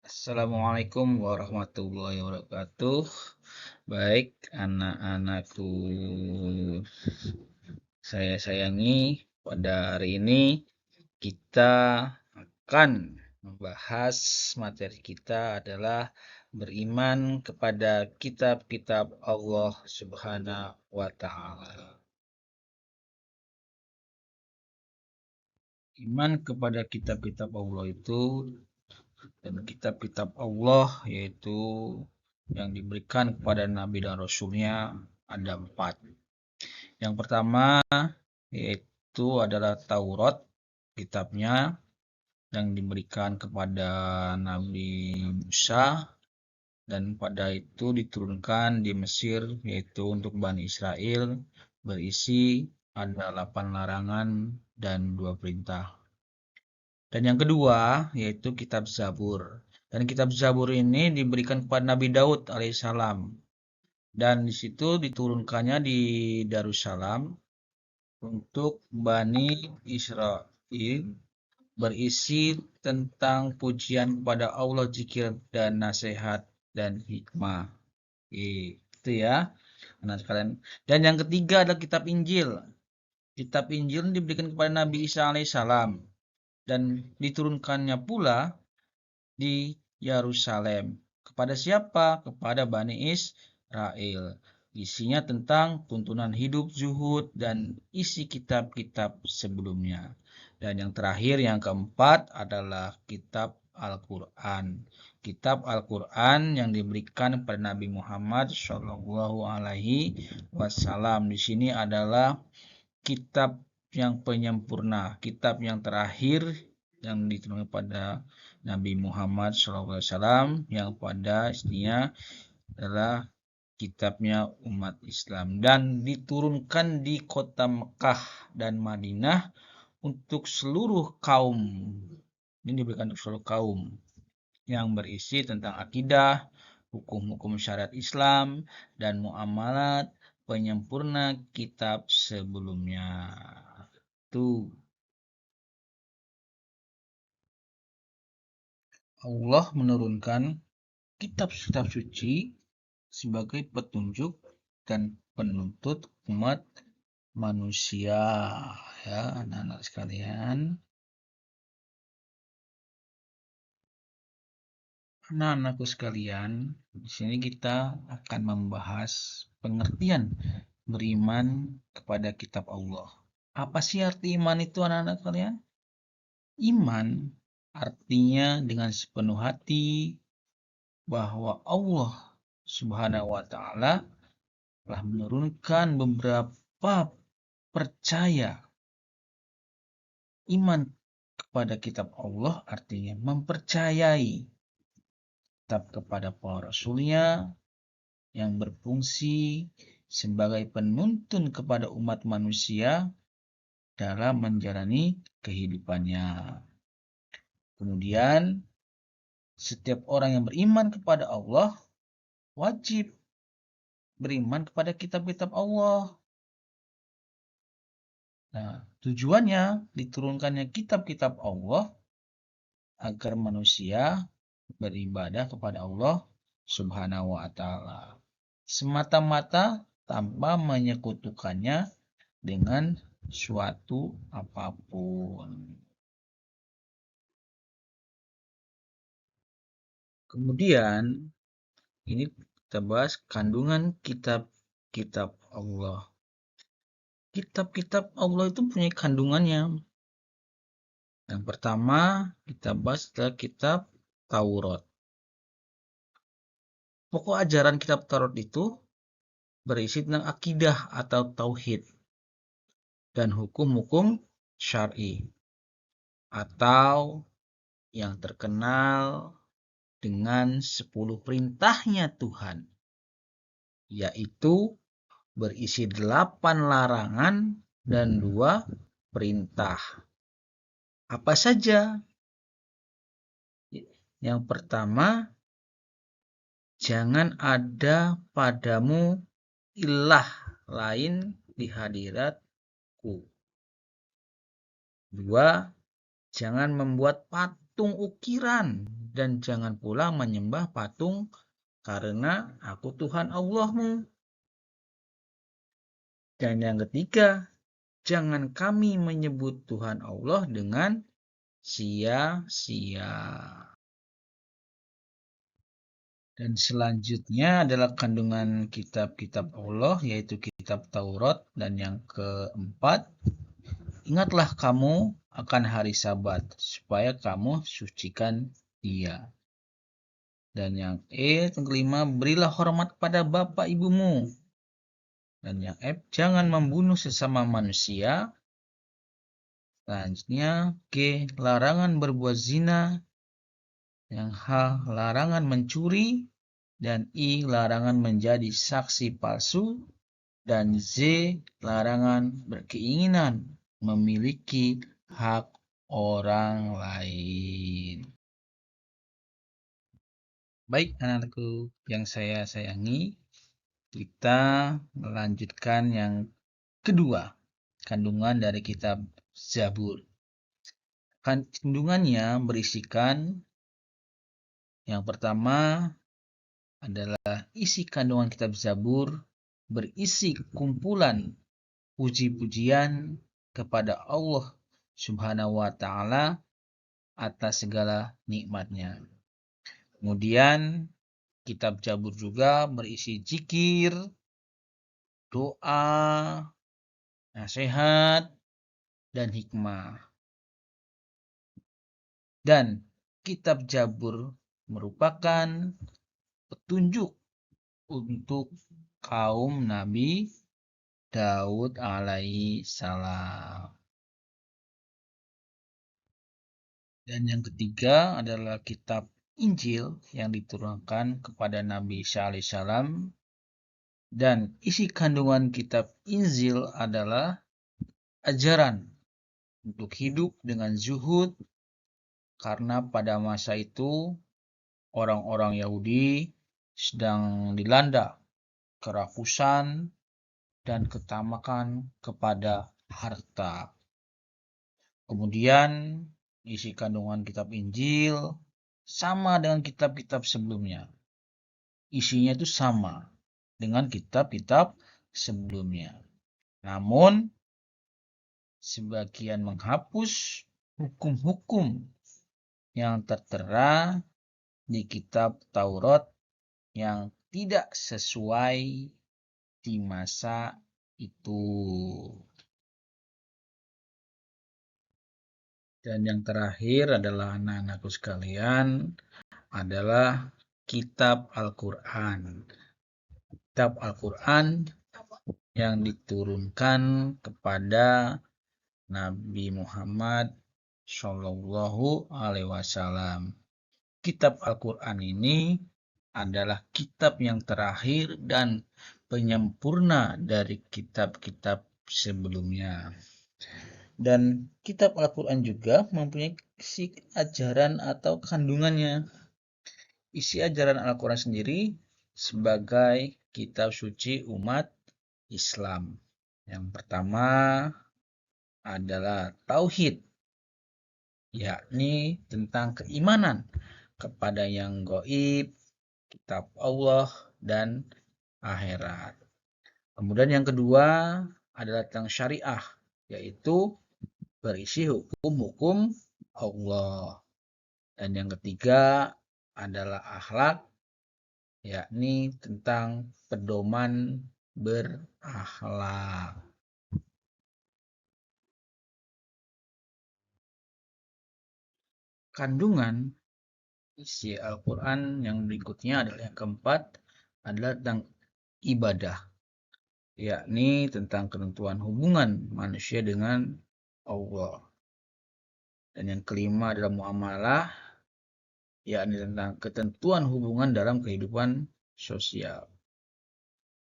Assalamualaikum warahmatullahi wabarakatuh. Baik, anak-anakku saya sayangi, pada hari ini kita akan membahas materi kita adalah beriman kepada kitab-kitab Allah Subhanahu wa Ta'ala. Iman kepada kitab-kitab Allah itu dan kitab-kitab Allah yaitu yang diberikan kepada Nabi dan Rasulnya ada 4. Yang pertama yaitu adalah Taurat, kitabnya yang diberikan kepada Nabi Musa dan pada itu diturunkan di Mesir yaitu untuk Bani Israel, berisi ada 8 larangan dan 2 perintah. Dan yang kedua yaitu kitab Zabur. Dan kitab Zabur ini diberikan kepada Nabi Daud alaihissalam. Dan di situ diturunkannya di Darussalam untuk Bani Israel, berisi tentang pujian kepada Allah, zikir dan nasihat dan hikmah. Itu ya, anak sekalian. Dan yang ketiga adalah kitab Injil. Kitab Injil diberikan kepada Nabi Isa alaihissalam dan diturunkannya pula di Yerusalem. Kepada siapa? Kepada Bani Israel. Isinya tentang tuntunan hidup, zuhud, dan isi kitab-kitab sebelumnya. Dan yang terakhir, yang keempat adalah kitab Al-Quran. Kitab Al-Quran yang diberikan kepada Nabi Muhammad SAW. Di sini adalah kitab yang penyempurna, kitab yang terakhir yang diturunkan pada Nabi Muhammad SAW yang pada istrinya adalah kitabnya umat Islam dan diturunkan di kota Mekah dan Madinah untuk seluruh kaum. Ini diberikan untuk seluruh kaum yang berisi tentang akidah, hukum-hukum syariat Islam, dan muamalat penyempurna kitab sebelumnya. Tuh. Allah menurunkan kitab-kitab suci sebagai petunjuk dan penuntut umat manusia, ya anak-anak sekalian. Anak-anakku sekalian, di sini kita akan membahas pengertian beriman kepada kitab Allah. Apa sih arti iman itu, anak-anak sekalian? Iman artinya dengan sepenuh hati bahwa Allah Subhanahu wa Ta'ala telah menurunkan beberapa percaya. Iman kepada kitab Allah artinya mempercayai kitab kepada para rasulnya yang berfungsi sebagai penuntun kepada umat manusia dalam menjalani kehidupannya. Kemudian setiap orang yang beriman kepada Allah wajib beriman kepada kitab-kitab Allah. Nah, tujuannya diturunkannya kitab-kitab Allah agar manusia beribadah kepada Allah Subhanahu wa Ta'ala semata-mata tanpa menyekutukannya dengan suatu apapun. Kemudian ini kita bahas kandungan kitab-kitab Allah. Kitab-kitab Allah itu punya kandungannya. Yang pertama kita bahas adalah kitab Taurat. Pokok ajaran kitab Taurat itu berisi tentang akidah atau tauhid dan hukum-hukum syar'i atau yang terkenal dengan 10 perintahnya Tuhan, yaitu berisi 8 larangan dan 2 perintah. Apa saja? Yang pertama, jangan ada padamu ilah lain di hadiratku. 2, jangan membuat patung ukiran, dan jangan pula menyembah patung, karena aku Tuhan Allahmu. Dan yang ketiga, jangan kami menyebut Tuhan Allah dengan sia-sia. Dan selanjutnya adalah kandungan kitab-kitab Allah, yaitu kitab Taurat. Dan yang keempat, ingatlah kamu akan hari Sabat, supaya kamu sucikan dia. Dan yang kelima, berilah hormat pada bapak ibumu. Dan yang F, jangan membunuh sesama manusia. Selanjutnya, G, larangan berbuat zina. Yang H, larangan mencuri. Dan I, larangan menjadi saksi palsu. Dan Z, larangan berkeinginan memiliki hak orang lain. Baik, anak-anakku yang saya sayangi, kita melanjutkan yang kedua, kandungan dari kitab Zabur. Kandungannya berisikan, yang pertama adalah isi kandungan kitab Zabur berisi kumpulan puji-pujian kepada Allah Subhanahu wa Ta'ala atas segala nikmatnya. Kemudian kitab Zabur juga berisi zikir, doa, nasihat, dan hikmah. Dan kitab Zabur merupakan petunjuk untuk kaum Nabi Daud alaihi salam. Dan yang ketiga adalah kitab Injil yang diturunkan kepada Nabi Isa alaihi salam. Dan isi kandungan kitab Injil adalah ajaran untuk hidup dengan zuhud, karena pada masa itu orang-orang Yahudi sedang dilanda kerakusan dan ketamakan kepada harta. Kemudian isi kandungan kitab Injil sama dengan kitab-kitab sebelumnya. Isinya itu sama dengan kitab-kitab sebelumnya. Namun sebagian menghapus hukum-hukum yang tertera di kitab Taurat yang tidak sesuai di masa itu. Dan yang terakhir adalah anak-anakku sekalian, adalah kitab Al-Quran. Kitab Al-Quran yang diturunkan kepada Nabi Muhammad Shallallahu Alaihi Wasallam. Kitab Al-Quran ini adalah kitab yang terakhir dan penyempurna dari kitab-kitab sebelumnya. Dan kitab Al-Quran juga mempunyai isi ajaran atau kandungannya. Isi ajaran Al-Quran sendiri sebagai kitab suci umat Islam. Yang pertama adalah tauhid, yakni tentang keimanan kepada yang gaib, kitab Allah, dan akhirat. Kemudian yang kedua adalah tentang syariah, yaitu berisi hukum-hukum Allah. Dan yang ketiga adalah akhlak, yakni tentang pedoman berakhlak. Kandungan isi Al-Quran yang berikutnya adalah yang keempat adalah tentang ibadah, yakni tentang ketentuan hubungan manusia dengan Allah. Dan yang kelima adalah muamalah, yakni tentang ketentuan hubungan dalam kehidupan sosial.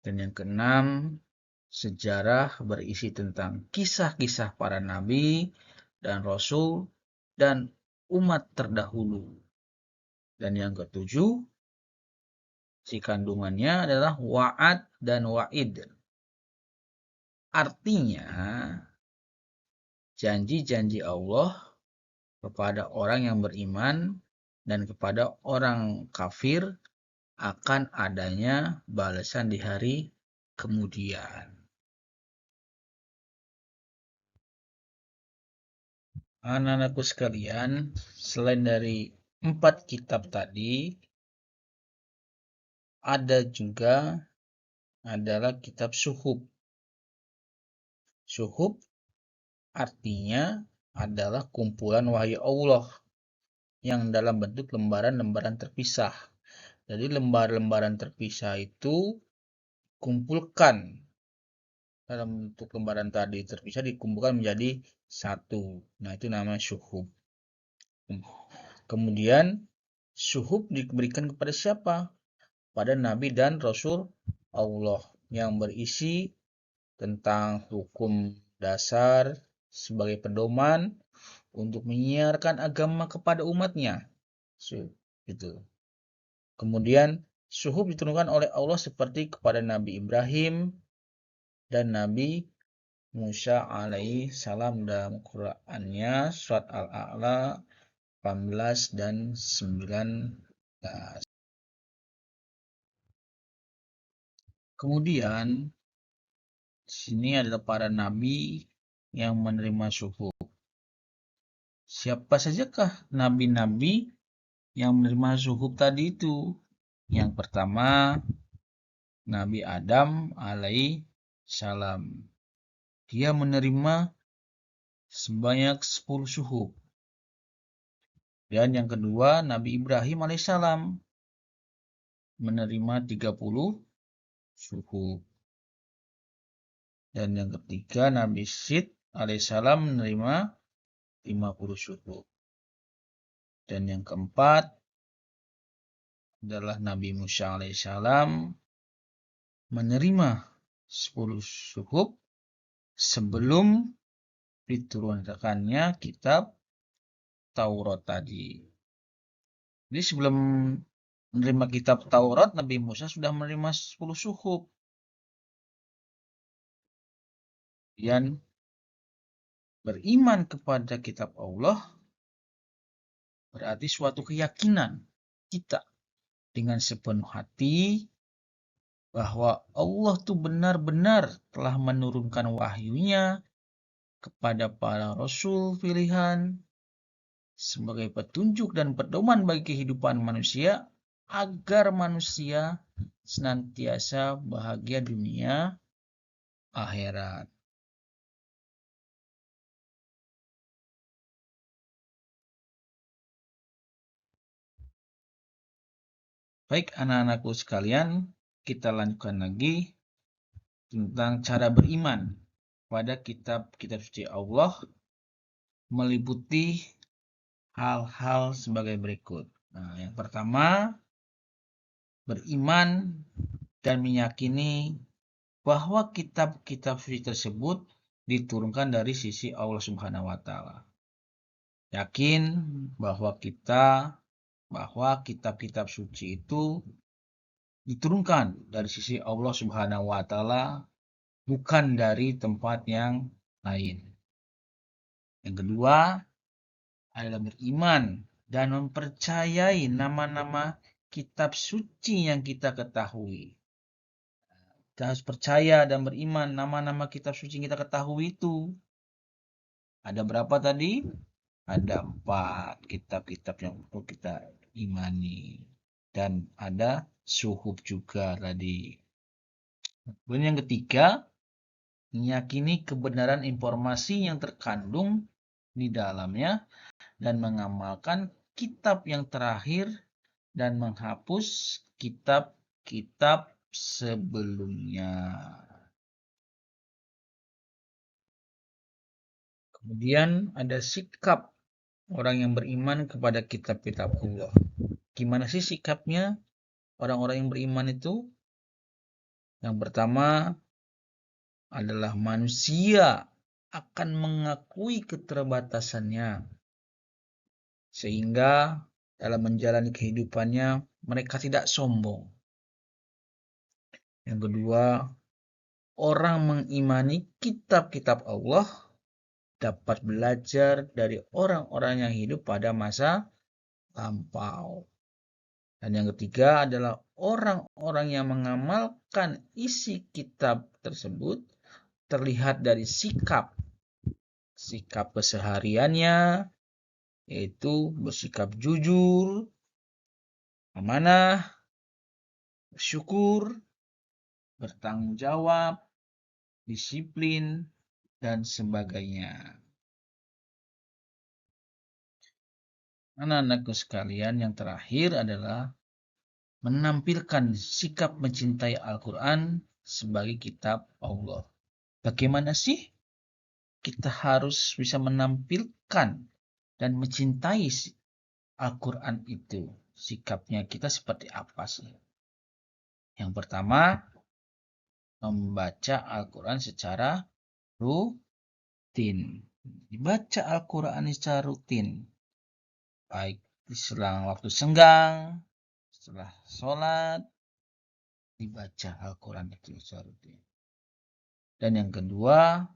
Dan yang keenam, sejarah berisi tentang kisah-kisah para nabi dan rasul dan umat terdahulu. Dan yang ketujuh, si kandungannya adalah wa'ad dan wa'id. Artinya, janji-janji Allah kepada orang yang beriman dan kepada orang kafir akan adanya balasan di hari kemudian. Anak-anakku sekalian, selain dari 4 kitab tadi, ada juga adalah kitab suhuf. Suhuf artinya adalah kumpulan wahyu Allah yang dalam bentuk lembaran-lembaran terpisah. Jadi lembaran-lembaran terpisah itu kumpulkan dalam bentuk lembaran tadi terpisah, dikumpulkan menjadi satu. Nah, itu namanya suhuf. Kemudian suhuf diberikan kepada siapa? Pada Nabi dan Rasul Allah yang berisi tentang hukum dasar sebagai pedoman untuk menyiarkan agama kepada umatnya. Gitu. Kemudian suhuf diturunkan oleh Allah seperti kepada Nabi Ibrahim dan Nabi Musa alaihi salam dalam Qur'annya surat Al-A'la 18 dan 19. Kemudian di sini adalah para nabi yang menerima suhuf. Siapa sajakah nabi-nabi yang menerima suhuf tadi itu? Yang pertama, Nabi Adam alaihi salam. Dia menerima sebanyak 10 suhuf. Dan yang kedua, Nabi Ibrahim alaihissalam menerima 30 suhuf. Dan yang ketiga, Nabi Syed alaihissalam menerima 50 suhuf. Dan yang keempat adalah Nabi Musa alaihissalam menerima 10 suhuf sebelum diturunkannya kitab Taurat tadi. Jadi sebelum menerima kitab Taurat, Nabi Musa sudah menerima 10 suhuf. Dan beriman kepada kitab Allah berarti suatu keyakinan kita dengan sepenuh hati bahwa Allah tuh benar-benar telah menurunkan wahyunya kepada para rasul pilihan sebagai petunjuk dan pedoman bagi kehidupan manusia agar manusia senantiasa bahagia dunia akhirat. Baik anak-anakku sekalian, kita lanjutkan lagi tentang cara beriman pada kitab-kitab suci Allah meliputi hal-hal sebagai berikut. Nah, yang pertama, beriman dan meyakini bahwa kitab-kitab suci tersebut diturunkan dari sisi Allah Subhanahu wa taala. Yakin bahwa kitab-kitab suci itu diturunkan dari sisi Allah Subhanahu wa taala, bukan dari tempat yang lain. Yang kedua adalah beriman dan mempercayai nama-nama kitab suci yang kita ketahui. Kita harus percaya dan beriman nama-nama kitab suci yang kita ketahui itu. Ada berapa tadi? Ada 4 kitab-kitab yang perlu kita imani. Dan ada suhuf juga tadi. Kemudian yang ketiga, meyakini kebenaran informasi yang terkandung di dalamnya dan mengamalkan kitab yang terakhir dan menghapus kitab-kitab sebelumnya. Kemudian ada sikap orang yang beriman kepada kitab-kitab Allah. Gimana sih sikapnya orang-orang yang beriman itu? Yang pertama adalah manusia akan mengakui keterbatasannya. Sehingga dalam menjalani kehidupannya mereka tidak sombong. Yang kedua, orang mengimani kitab-kitab Allah dapat belajar dari orang-orang yang hidup pada masa lampau. Dan yang ketiga adalah orang-orang yang mengamalkan isi kitab tersebut terlihat dari sikap kesehariannya, yaitu bersikap jujur, amanah, bersyukur, bertanggung jawab, disiplin, dan sebagainya. Anak-anakku sekalian, yang terakhir adalah menampilkan sikap mencintai Al-Quran sebagai kitab Allah. Bagaimana sih kita harus bisa menampilkan dan mencintai Al-Quran itu? Sikapnya kita seperti apa sih? Yang pertama, membaca Al-Quran secara rutin. Dibaca Al-Quran secara rutin. Baik di selang waktu senggang, setelah sholat, dibaca Al-Quran itu secara rutin. Dan yang kedua,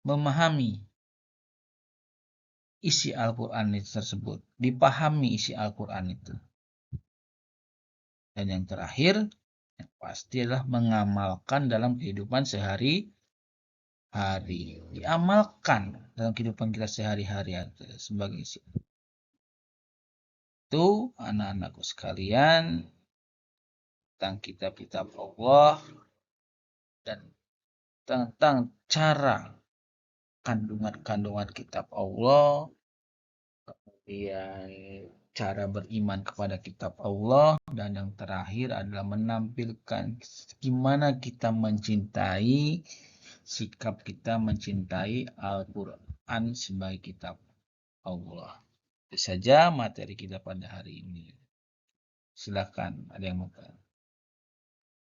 memahami isi Al-Quran itu tersebut. Dipahami isi Al-Quran itu. Dan yang terakhir, yang pasti adalah mengamalkan dalam kehidupan sehari-hari. Diamalkan dalam kehidupan kita sehari-hari sebagai isi. Itu anak-anakku sekalian tentang kitab-kitab Allah dan tentang cara kandungan-kandungan kitab Allah, kemudian cara beriman kepada kitab Allah, dan yang terakhir adalah menampilkan gimana kita mencintai, sikap kita mencintai Al-Quran sebagai kitab Allah. Itu saja materi kita pada hari ini. Silakan, ada yang mau